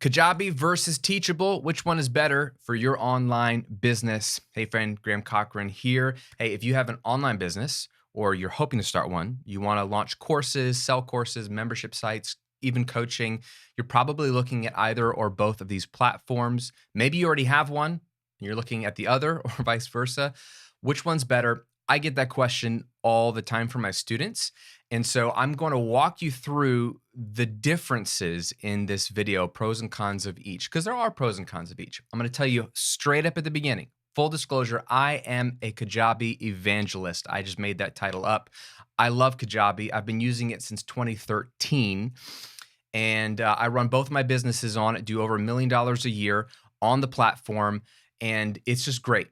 Kajabi versus Teachable, which one is better for your online business? Hey friend, Graham Cochrane here. Hey, if you have an online business or you're hoping to start one, you want to launch courses, sell courses, membership sites, even coaching, you're probably looking at either or both of these platforms. Maybe you already have one and you're looking at the other or vice versa. Which one's better? I get that question all the time from my students. And so I'm going to walk you through the differences in this video, pros and cons of each, because there are pros and cons of each. I'm going to tell you straight up at the beginning, full disclosure, I am a Kajabi evangelist. I just made that title up. I love Kajabi. I've been using it since 2013, and I run both my businesses on it, do over $1 million a year on the platform, and it's just great.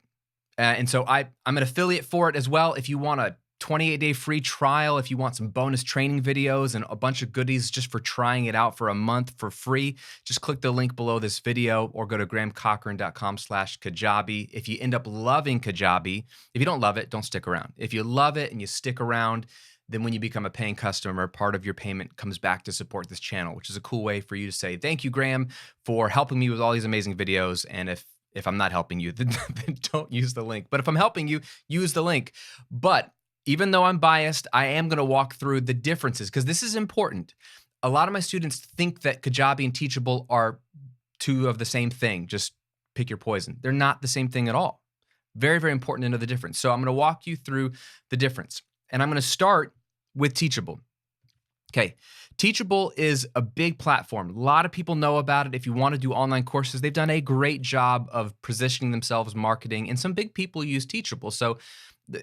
And so I'm an affiliate for it as well. If you want a 28-day free trial, if you want some bonus training videos and a bunch of goodies just for trying it out for a month for free, just click the link below this video or go to grahamcochrane.com/Kajabi. If you end up loving Kajabi, if you don't love it, don't stick around. If you love it and you stick around, then when you become a paying customer, part of your payment comes back to support this channel, which is a cool way for you to say, thank you, Graham, for helping me with all these amazing videos. And if I'm not helping you, then don't use the link. But if I'm helping you, use the link. But even though I'm biased, I am going to walk through the differences because this is important. A lot of my students think that Kajabi and Teachable are two of the same thing. Just pick your poison. They're not the same thing at all. Very, very important to know the difference. So I'm going to walk you through the difference. And I'm going to start with Teachable. Okay, Teachable is a big platform. A lot of people know about it. If you want to do online courses, they've done a great job of positioning themselves, marketing, and some big people use Teachable. So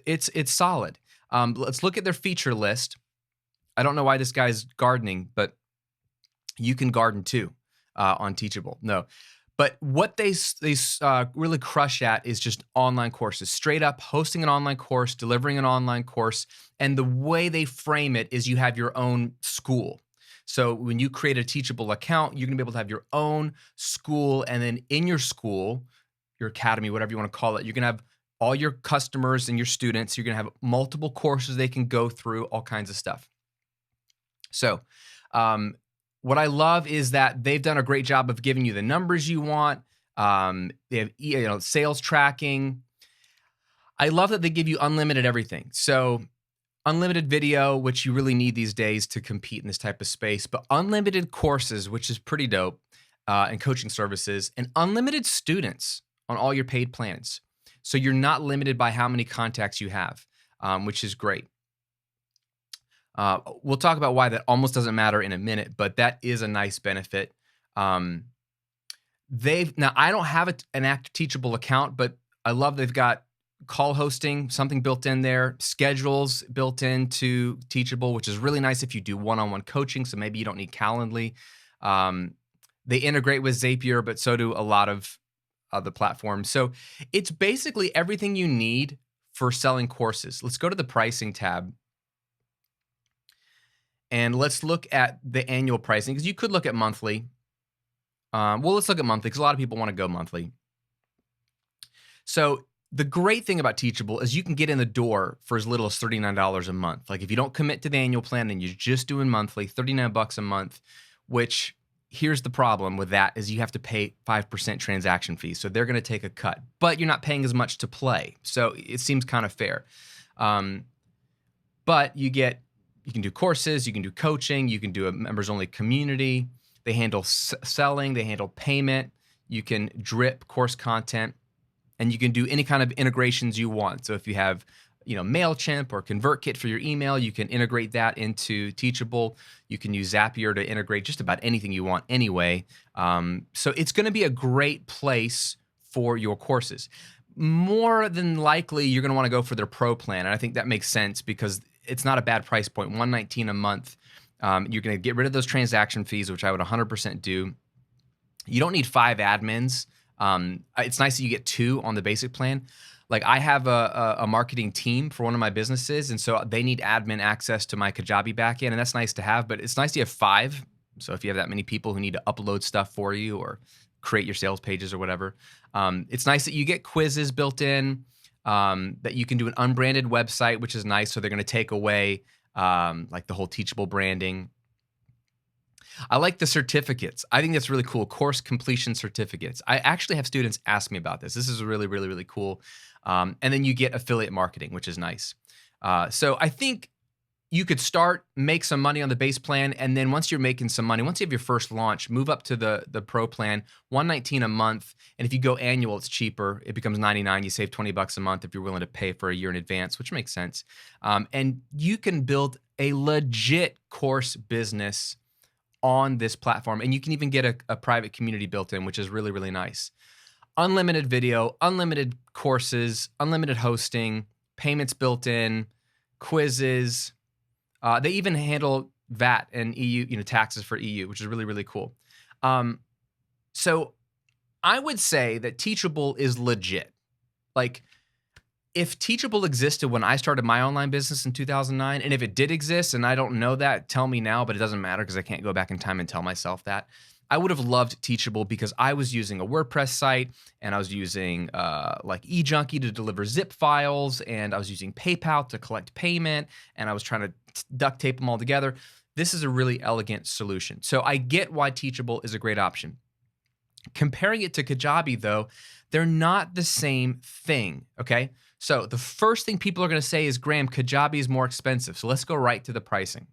it's solid. Let's look at their feature list. I don't know why this guy's gardening, but you can garden too on Teachable. No. But what they really crush at is just online courses, straight up hosting an online course, delivering an online course. And the way they frame it is you have your own school. So when you create a Teachable account, you're going to be able to have your own school. And then in your school, your academy, whatever you want to call it, you're going to have all your customers and your students. You're going to have multiple courses they can go through, all kinds of stuff. So, what I love is that they've done a great job of giving you the numbers you want. They have sales tracking. I love that they give you unlimited everything. So unlimited video, which you really need these days to compete in this type of space, but unlimited courses, which is pretty dope, and coaching services, and unlimited students on all your paid plans. So you're not limited by how many contacts you have, which is great. We'll talk about why that almost doesn't matter in a minute, but that is a nice benefit. Now I don't have an active Teachable account, but I love they've got call hosting, something built in there, schedules built into Teachable, which is really nice if you do one-on-one coaching. So maybe you don't need Calendly. They integrate with Zapier, but so do a lot of other platforms. So it's basically everything you need for selling courses. Let's go to the pricing tab. And let's look at the annual pricing because you could look at monthly. Let's look at monthly because a lot of people want to go monthly. So the great thing about Teachable is you can get in the door for as little as $39 a month. Like if you don't commit to the annual plan and you're just doing monthly, $39 a month, which here's the problem with that is you have to pay 5% transaction fees. So they're going to take a cut, but you're not paying as much to play. So it seems kind of fair. But you can do courses, you can do coaching, you can do a members-only community. They handle selling, they handle payment. You can drip course content, and you can do any kind of integrations you want. So if you have, MailChimp or ConvertKit for your email, you can integrate that into Teachable. You can use Zapier to integrate just about anything you want anyway. So it's going to be a great place for your courses. More than likely, you're going to want to go for their Pro plan, and I think that makes sense because it's not a bad price point, $119 a month. You're going to get rid of those transaction fees, which I would 100% do. You don't need 5 admins. It's nice that you get 2 on the basic plan. Like I have a marketing team for one of my businesses, and so they need admin access to my Kajabi backend, and that's nice to have, but it's nice to have 5. So if you have that many people who need to upload stuff for you or create your sales pages or whatever, it's nice that you get quizzes built in. That you can do an unbranded website, which is nice. So they're going to take away like the whole Teachable branding. I like the certificates. I think that's really cool. Course completion certificates. I actually have students ask me about this. This is really, really, really cool. And then you get affiliate marketing, which is nice. So I think you could start, make some money on the base plan, and then once you're making some money, once you have your first launch, move up to the pro plan, $119 a month. And if you go annual, it's cheaper. It becomes $99. You save $20 a month if you're willing to pay for a year in advance, which makes sense. And you can build a legit course business on this platform. And you can even get a private community built in, which is really, really nice. Unlimited video, unlimited courses, unlimited hosting, payments built in, quizzes. They even handle VAT and EU, taxes for EU, which is really, really cool. So I would say that Teachable is legit. Like, if Teachable existed when I started my online business in 2009, and if it did exist and I don't know that, tell me now, but it doesn't matter because I can't go back in time and tell myself that. I would have loved Teachable because I was using a WordPress site and I was using like eJunkie to deliver zip files, and I was using PayPal to collect payment, and I was trying to duct tape them all together. This is a really elegant solution. So I get why Teachable is a great option. Comparing it to Kajabi, though, they're not the same thing, okay? So the first thing people are going to say is, Graham, Kajabi is more expensive. So let's go right to the pricing,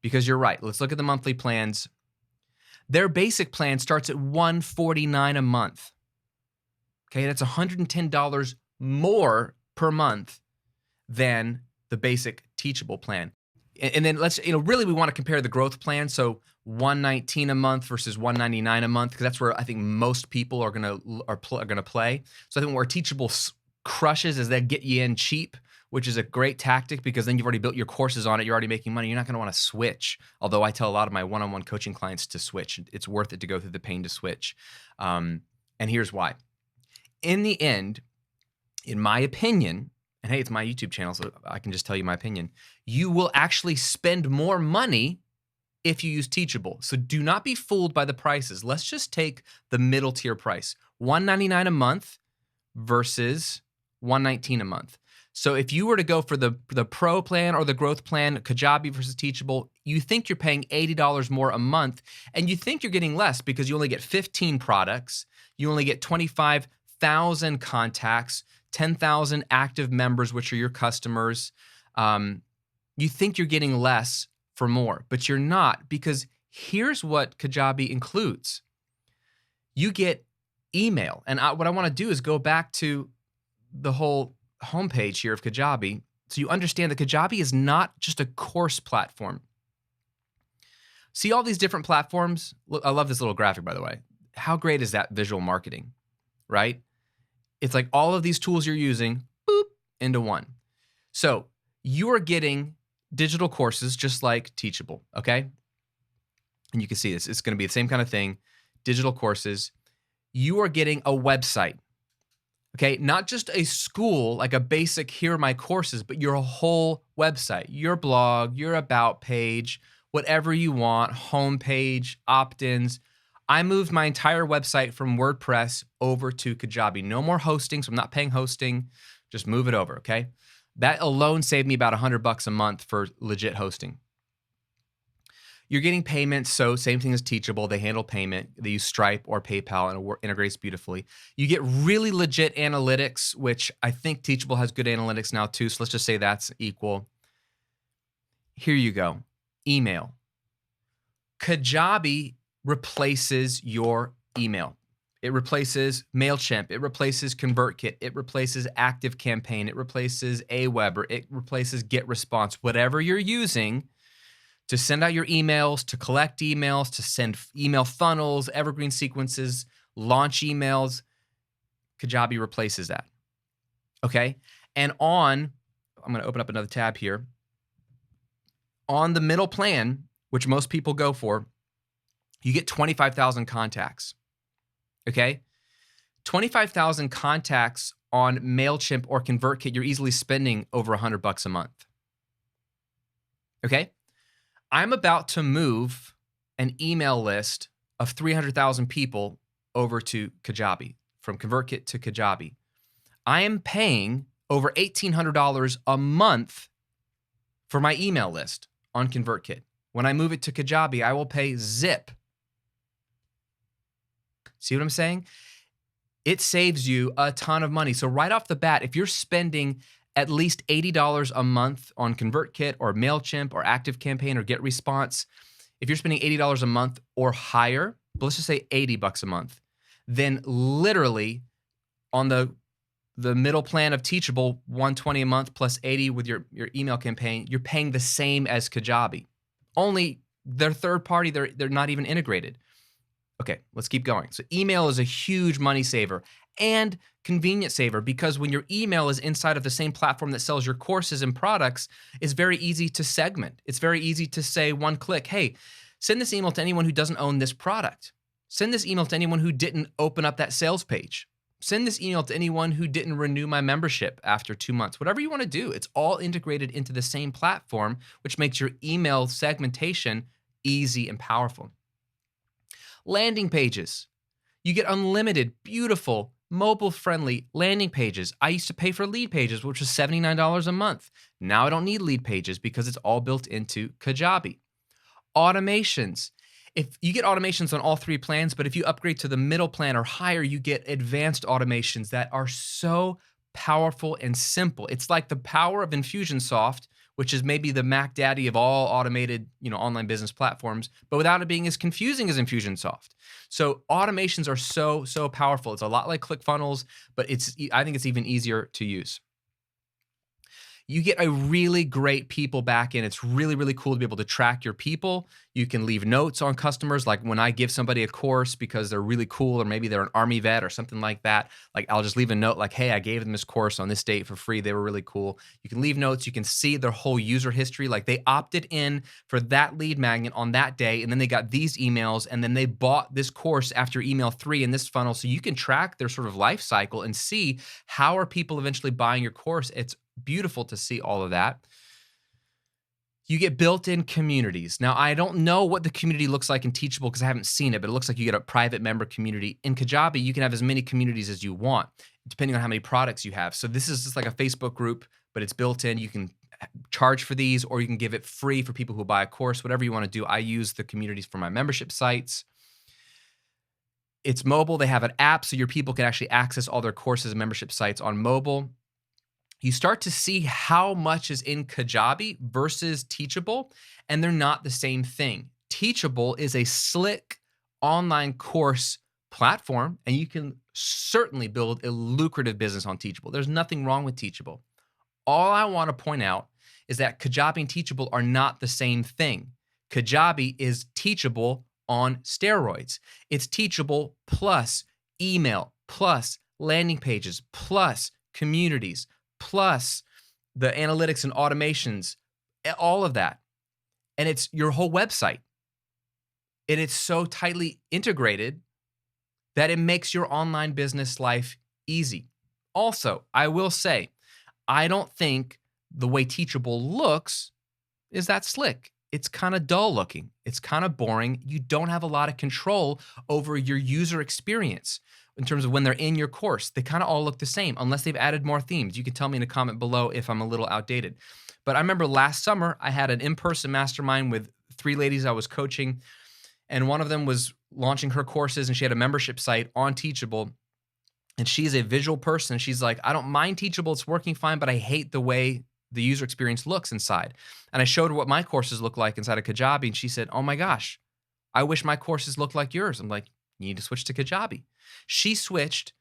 because you're right. Let's look at the monthly plans. Their basic plan starts at $149 a month. Okay, that's $110 more per month than the basic Teachable plan. And then let's, really we want to compare the growth plan. So $119 a month versus $199 a month, because that's where I think most people are gonna play. So I think where Teachable crushes is they get you in cheap, which is a great tactic because then you've already built your courses on it. You're already making money. You're not going to want to switch. Although I tell a lot of my one-on-one coaching clients to switch. It's worth it to go through the pain to switch. And here's why. In the end, in my opinion, and hey, it's my YouTube channel, so I can just tell you my opinion, you will actually spend more money if you use Teachable. So do not be fooled by the prices. Let's just take the middle tier price, $199 a month versus $119 a month. So if you were to go for the pro plan or the growth plan, Kajabi versus Teachable, you think you're paying $80 more a month, and you think you're getting less because you only get 15 products, you only get 25,000 contacts, 10,000 active members, which are your customers. You think you're getting less for more, but you're not, because here's what Kajabi includes. You get email. And what I want to do is go back to the whole homepage here of Kajabi, so you understand that Kajabi is not just a course platform. See all these different platforms? Look, I love this little graphic, by the way. How great is that visual marketing, right? It's like all of these tools you're using, boop, into one. So you are getting digital courses just like Teachable, okay? And you can see this. It's going to be the same kind of thing, digital courses. You are getting a website. Okay, not just a school, like a basic, here are my courses, but your whole website, your blog, your about page, whatever you want, homepage, opt-ins. I moved my entire website from WordPress over to Kajabi. No more hosting, so I'm not paying hosting. Just move it over, okay? That alone saved me about $100 a month for legit hosting. You're getting payments, so same thing as Teachable. They handle payment. They use Stripe or PayPal, and it integrates beautifully. You get really legit analytics, which I think Teachable has good analytics now too, so let's just say that's equal. Here you go. Email. Kajabi replaces your email. It replaces MailChimp. It replaces ConvertKit. It replaces ActiveCampaign. It replaces Aweber. It replaces GetResponse. Whatever you're using to send out your emails, to collect emails, to send email funnels, evergreen sequences, launch emails, Kajabi replaces that, okay? And I'm gonna open up another tab here. On the middle plan, which most people go for, you get 25,000 contacts, okay? 25,000 contacts on MailChimp or ConvertKit, you're easily spending over $100 a month, okay? I'm about to move an email list of 300,000 people over to Kajabi, from ConvertKit to Kajabi. I am paying over $1,800 a month for my email list on ConvertKit. When I move it to Kajabi, I will pay Zip. See what I'm saying? It saves you a ton of money. So right off the bat, if you're spending at least $80 a month on ConvertKit or MailChimp or ActiveCampaign or GetResponse, if you're spending $80 a month or higher, but let's just say $80 a month, then literally on the middle plan of Teachable, $120 a month plus $80 with your email campaign, you're paying the same as Kajabi. Only they're third party, they're not even integrated. Okay, let's keep going. So email is a huge money saver and convenient saver because when your email is inside of the same platform that sells your courses and products, it's very easy to segment. It's very easy to say one click, hey, send this email to anyone who doesn't own this product. Send this email to anyone who didn't open up that sales page. Send this email to anyone who didn't renew my membership after 2 months. Whatever you want to do, it's all integrated into the same platform, which makes your email segmentation easy and powerful. Landing pages. You get unlimited, beautiful, mobile-friendly landing pages. I used to pay for lead pages, which was $79 a month. Now I don't need lead pages because it's all built into Kajabi. Automations. If you get automations on all 3 plans, but if you upgrade to the middle plan or higher, you get advanced automations that are so powerful and simple. It's like the power of Infusionsoft, which is maybe the Mac Daddy of all automated, online business platforms, but without it being as confusing as Infusionsoft. So automations are so powerful. It's a lot like ClickFunnels, but I think it's even easier to use. You get a really great people backend. It's really, really cool to be able to track your people. You can leave notes on customers. Like when I give somebody a course because they're really cool, or maybe they're an Army vet or something like that, like I'll just leave a note like, hey, I gave them this course on this date for free. They were really cool. You can leave notes. You can see their whole user history. Like they opted in for that lead magnet on that day, and then they got these emails, and then they bought this course after email 3 in this funnel. So you can track their sort of life cycle and see how are people eventually buying your course. It's beautiful to see all of that. You get built-in communities. Now, I don't know what the community looks like in Teachable because I haven't seen it, but it looks like you get a private member community. In Kajabi, you can have as many communities as you want, depending on how many products you have. So this is just like a Facebook group, but it's built in. You can charge for these, or you can give it free for people who buy a course, whatever you want to do. I use the communities for my membership sites. It's mobile. They have an app, so your people can actually access all their courses and membership sites on mobile. You start to see how much is in Kajabi versus Teachable, and they're not the same thing. Teachable is a slick online course platform, and you can certainly build a lucrative business on Teachable. There's nothing wrong with Teachable. All I want to point out is that Kajabi and Teachable are not the same thing. Kajabi is Teachable on steroids. It's Teachable plus email, plus landing pages, plus communities, plus the analytics and automations, all of that. And it's your whole website. And it's so tightly integrated that it makes your online business life easy. Also, I will say, I don't think the way Teachable looks is that slick. It's kind of dull looking. It's kind of boring. You don't have a lot of control over your user experience in terms of when they're in your course. They kind of all look the same unless they've added more themes. You can tell me in a comment below if I'm a little outdated. But I remember last summer, I had an in-person mastermind with 3 ladies I was coaching, and one of them was launching her courses, and she had a membership site on Teachable. And she's a visual person. She's like, I don't mind Teachable. It's working fine, but I hate the way the user experience looks inside. And I showed her what my courses look like inside of Kajabi, and she said, oh my gosh, I wish my courses looked like yours. I'm like, you need to switch to Kajabi. She switched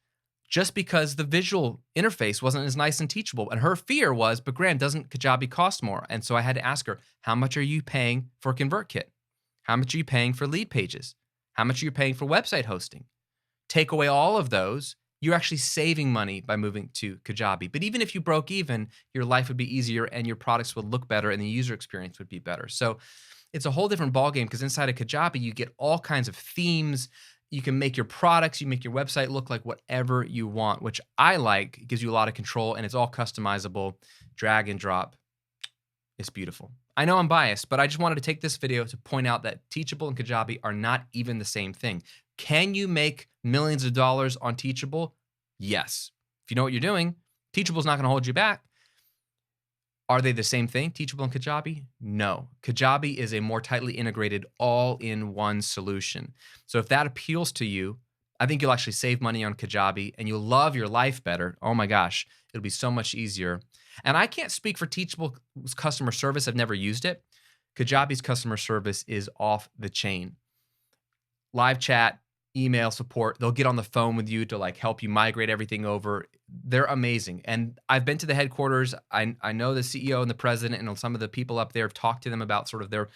just because the visual interface wasn't as nice and Teachable. And her fear was, but Grant, doesn't Kajabi cost more? And so I had to ask her, how much are you paying for ConvertKit? How much are you paying for lead pages? How much are you paying for website hosting? Take away all of those, you're actually saving money by moving to Kajabi. But even if you broke even, your life would be easier and your products would look better and the user experience would be better. So it's a whole different ballgame because inside of Kajabi, you get all kinds of themes. You can make your products, you make your website look like whatever you want, which I like. It gives you a lot of control and it's all customizable, drag and drop. It's beautiful. I know I'm biased, but I just wanted to take this video to point out that Teachable and Kajabi are not even the same thing. Can you make millions of dollars on Teachable? Yes. If you know what you're doing, Teachable's not going to hold you back. Are they the same thing, Teachable and Kajabi? No. Kajabi is a more tightly integrated all-in-one solution. So if that appeals to you, I think you'll actually save money on Kajabi and you'll love your life better. Oh my gosh, it'll be so much easier. And I can't speak for Teachable's customer service. I've never used it. Kajabi's customer service is off the chain. Live chat, email support. They'll get on the phone with you to like help you migrate everything over. They're amazing. And I've been to the headquarters. I know the CEO and the president and some of the people up there have talked to them about sort of their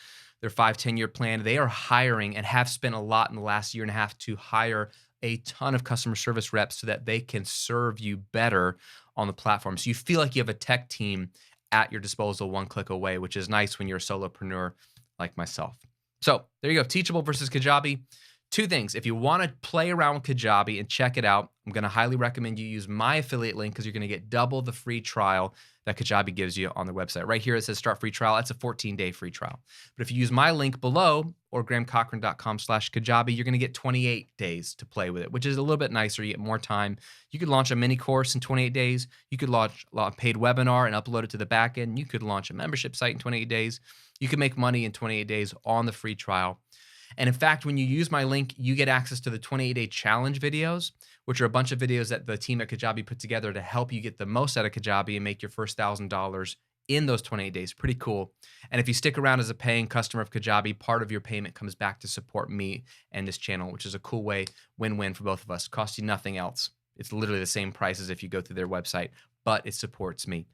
5-10 year plan. They are hiring and have spent a lot in the last year and a half to hire a ton of customer service reps so that they can serve you better on the platform. So you feel like you have a tech team at your disposal, one click away, which is nice when you're a solopreneur like myself. So there you go, Teachable versus Kajabi. Two things. If you want to play around with Kajabi and check it out, I'm going to highly recommend you use my affiliate link because you're going to get double the free trial that Kajabi gives you on their website. Right here it says start free trial. That's a 14-day free trial. But if you use my link below or grahamcochrane.com/Kajabi, you're going to get 28 days to play with it, which is a little bit nicer. You get more time. You could launch a mini course in 28 days. You could launch a paid webinar and upload it to the back end. You could launch a membership site in 28 days. You can make money in 28 days on the free trial. And in fact, when you use my link, you get access to the 28-day challenge videos, which are a bunch of videos that the team at Kajabi put together to help you get the most out of Kajabi and make your first $1,000 in those 28 days. Pretty cool. And if you stick around as a paying customer of Kajabi, part of your payment comes back to support me and this channel, which is a cool way, win-win for both of us. Costs you nothing else. It's literally the same price as if you go through their website, but it supports me.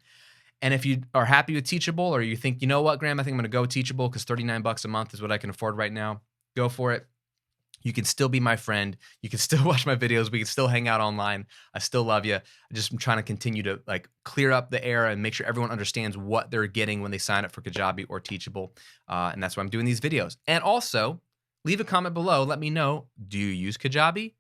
And if you are happy with Teachable or you think, you know what, Graham, I think I'm going to go with Teachable because $39 a month is what I can afford right now, go for it. You can still be my friend. You can still watch my videos. We can still hang out online. I still love you. I just am trying to continue to like clear up the air and make sure everyone understands what they're getting when they sign up for Kajabi or Teachable. And that's why I'm doing these videos. And also, leave a comment below. Let me know, do you use Kajabi?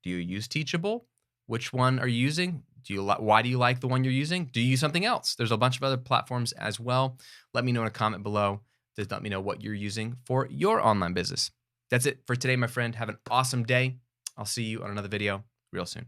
Do you use Teachable? Which one are you using? Why do you like the one you're using? Do you use something else? There's a bunch of other platforms as well. Let me know in a comment below. Just let me know what you're using for your online business. That's it for today, my friend. Have an awesome day. I'll see you on another video real soon.